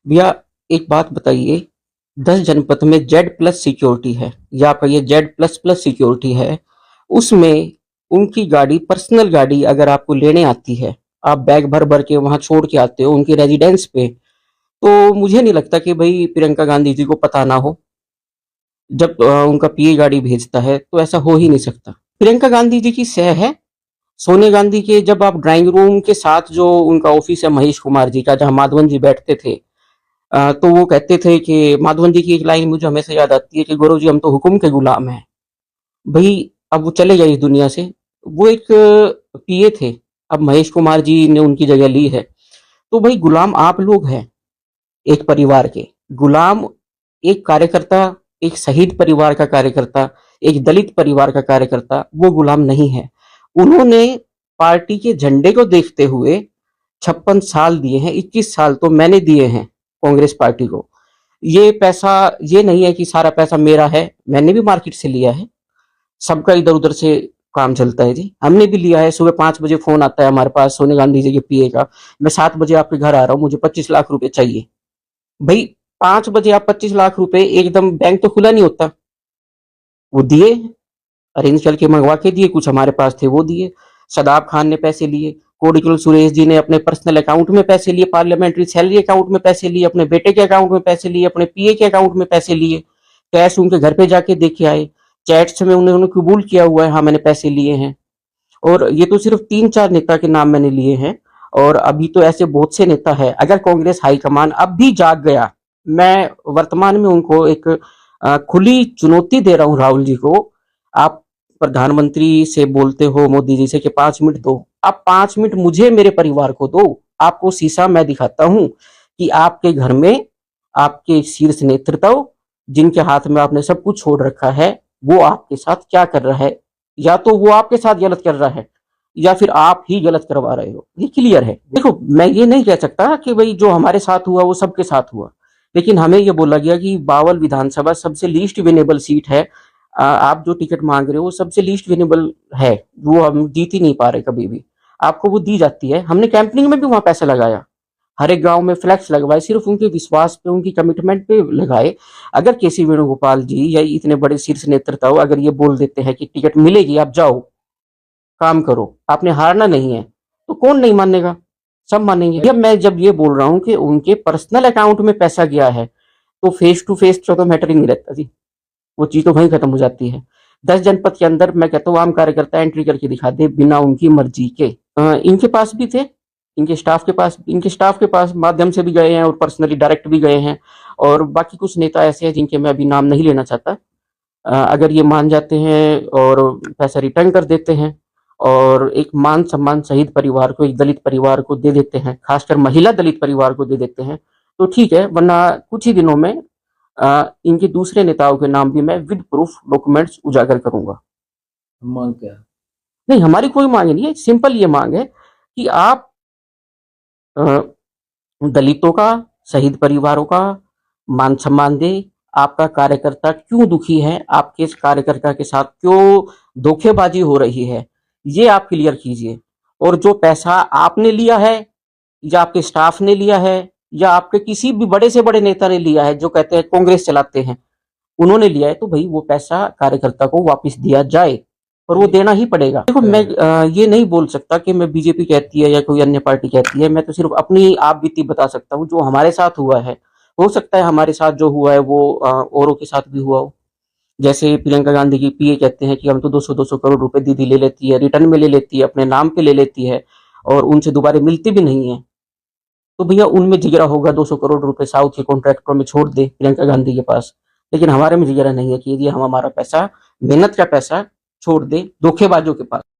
भैया एक बात बताइए, 10 जनपथ में जेड प्लस सिक्योरिटी है या आपका ये जेड प्लस प्लस सिक्योरिटी है, उसमें उनकी गाड़ी, पर्सनल गाड़ी अगर आपको लेने आती है, आप बैग भर भर के वहां छोड़ के आते हो उनके रेजिडेंस पे, तो मुझे नहीं लगता कि भाई प्रियंका गांधी जी को पता ना हो। जब उनका पीए गाड़ी भेजता है तो ऐसा हो ही नहीं सकता। प्रियंका गांधी जी की सह है सोनिया गांधी के। जब आप ड्राइंग रूम के साथ, जो उनका ऑफिस है महेश कुमार जी का, जहां माधवन जी बैठते थे, तो वो कहते थे कि माधवन जी की एक लाइन मुझे हमेशा याद आती है कि गौरव जी हम तो हुक्म के गुलाम हैं। भाई अब वो चले गए इस दुनिया से। वो एक पीए थे, अब महेश कुमार जी ने उनकी जगह ली है। तो भाई गुलाम आप लोग हैं एक परिवार के। गुलाम एक कार्यकर्ता, एक शहीद परिवार का कार्यकर्ता, एक दलित परिवार का कार्यकर्ता, वो गुलाम नहीं है। उन्होंने पार्टी के झंडे को देखते हुए 56 साल दिए हैं, 21 साल तो मैंने दिए हैं कांग्रेस पार्टी को। ये पैसा, ये नहीं है कि सारा पैसा मेरा है, मैंने भी मार्केट से लिया है। सबका इधर उधर से काम चलता है जी, हमने भी लिया है। सुबह 5 बजे फोन आता है हमारे पास सोनिया गांधी जी के पीए का, मैं 7 बजे आपके घर आ रहा हूँ, मुझे 25 लाख रुपए चाहिए। भाई 5 बजे आप 25 लाख रुपए, एकदम बैंक तो खुला नहीं होता, वो दिए, अरेंज करके मंगवा के दिए। कुछ हमारे पास थे वो दिए। शदाब खान ने पैसे लिए, कोडिकुल सुरेश जी ने अपने पर्सनल अकाउंट में पैसे लिए, पार्लियामेंट्री सैलरी अकाउंट में पैसे लिए, अपने बेटे के अकाउंट में पैसे लिए, अपने पीए के अकाउंट में पैसे लिए, कैश उनके घर पे जाके देखे आए। चैट्स में उन्होंने कबूल किया हुआ है, हाँ मैंने पैसे लिए हैं। और ये तो सिर्फ 3-4 नेता के नाम मैंने लिए हैं, और अभी तो ऐसे बहुत से नेता है। अगर कांग्रेस हाईकमान अब भी जाग गया, मैं वर्तमान में उनको एक खुली चुनौती दे रहा हूं, राहुल जी को। आप प्रधानमंत्री से बोलते हो मोदी जी से कि 5 मिनट दो, आप 5 मिनट मुझे, मेरे परिवार को दो। आपको शीशा मैं दिखाता हूं कि आपके घर में आपके शीर्ष नेतृत्व, जिनके हाथ में आपने सब कुछ छोड़ रखा है, वो आपके साथ क्या कर रहा है। या तो वो आपके साथ गलत कर रहा है, या फिर आप ही गलत करवा रहे हो। ये क्लियर है। देखो मैं ये नहीं कह सकता कि भाई जो हमारे साथ हुआ वो सबके साथ हुआ, लेकिन हमें ये बोला गया कि बावल विधानसभा सबसे लीस्ट विनेबल सीट है। आप जो टिकट मांग रहे हो वो सबसे लीस्ट विनेबल है, वो हम जीत ही नहीं पा रहे कभी भी। आपको वो दी जाती है। हमने कैंपनिंग में भी वहां पैसा लगाया, हर एक गांव में फ्लैक्स लगवाए, सिर्फ उनके विश्वास पे, उनकी कमिटमेंट पे लगाए। अगर केसी वेणुगोपाल जी या इतने बड़े शीर्ष नेतृत्व अगर ये बोल देते हैं कि टिकट मिलेगी, आप जाओ काम करो, आपने हारना नहीं है, तो कौन नहीं मानेगा, सब मानेंगे। जब ये बोल रहा हूँ कि उनके पर्सनल अकाउंट में पैसा गया है, तो फेस टू फेस तो मैटर ही नहीं रहता जी, वो चीज तो वहीं खत्म हो जाती है। 10 जनपद के अंदर मैं कहता हूँ आम कार्यकर्ता एंट्री करके दिखा दे बिना उनकी मर्जी के। इनके पास भी थे, इनके स्टाफ के पास माध्यम से भी गए हैं और पर्सनली डायरेक्ट भी गए हैं। और बाकी कुछ नेता ऐसे हैं जिनके मैं अभी नाम नहीं लेना चाहता। अगर ये मान जाते हैं और पैसा रिटर्न कर देते हैं, और एक मान सम्मान शहीद परिवार को, एक दलित परिवार को दे देते हैं, खासकर महिला दलित परिवार को दे देते हैं, तो ठीक है। वरना कुछ ही दिनों में इनके दूसरे नेताओं के नाम भी मैं विद प्रूफ डॉक्यूमेंट्स उजागर करूंगा। मांग क्या है? नहीं, हमारी कोई मांग नहीं है, सिंपल ये मांग है कि आप दलितों का, शहीद परिवारों का मान सम्मान दे। आपका कार्यकर्ता क्यों दुखी है, आपके इस कार्यकर्ता के साथ क्यों धोखेबाजी हो रही है, ये आप क्लियर कीजिए। और जो पैसा आपने लिया है, या आपके स्टाफ ने लिया है, या आपके किसी भी बड़े से बड़े नेता ने लिया है, जो कहते हैं कांग्रेस चलाते हैं, उन्होंने लिया है, तो भाई वो पैसा कार्यकर्ता को वापस दिया जाए, और वो देना ही पड़ेगा। देखो मैं ये नहीं बोल सकता कि मैं बीजेपी कहती है या कोई अन्य पार्टी कहती है, मैं तो सिर्फ अपनी आप बीती बता सकता हूँ जो हमारे साथ हुआ है। हो सकता है हमारे साथ जो हुआ है वो औरों के साथ भी हुआ हो। जैसे प्रियंका गांधी की पीए कहते हैं कि हम तो 200-200 करोड़ रुपए दीदी ले लेती है, रिटर्न में ले लेती है, अपने नाम पे ले लेती है, और उनसे दोबारा मिलती भी नहीं है। तो भैया उनमें जिगरा होगा 200 करोड़ रुपए साउथ के कॉन्ट्रैक्टरों में छोड़ दे प्रियंका गांधी के पास, लेकिन हमारे में जिगरा नहीं है कि यदि हम हमारा पैसा, मेहनत का पैसा छोड़ दे धोखेबाजों के पास।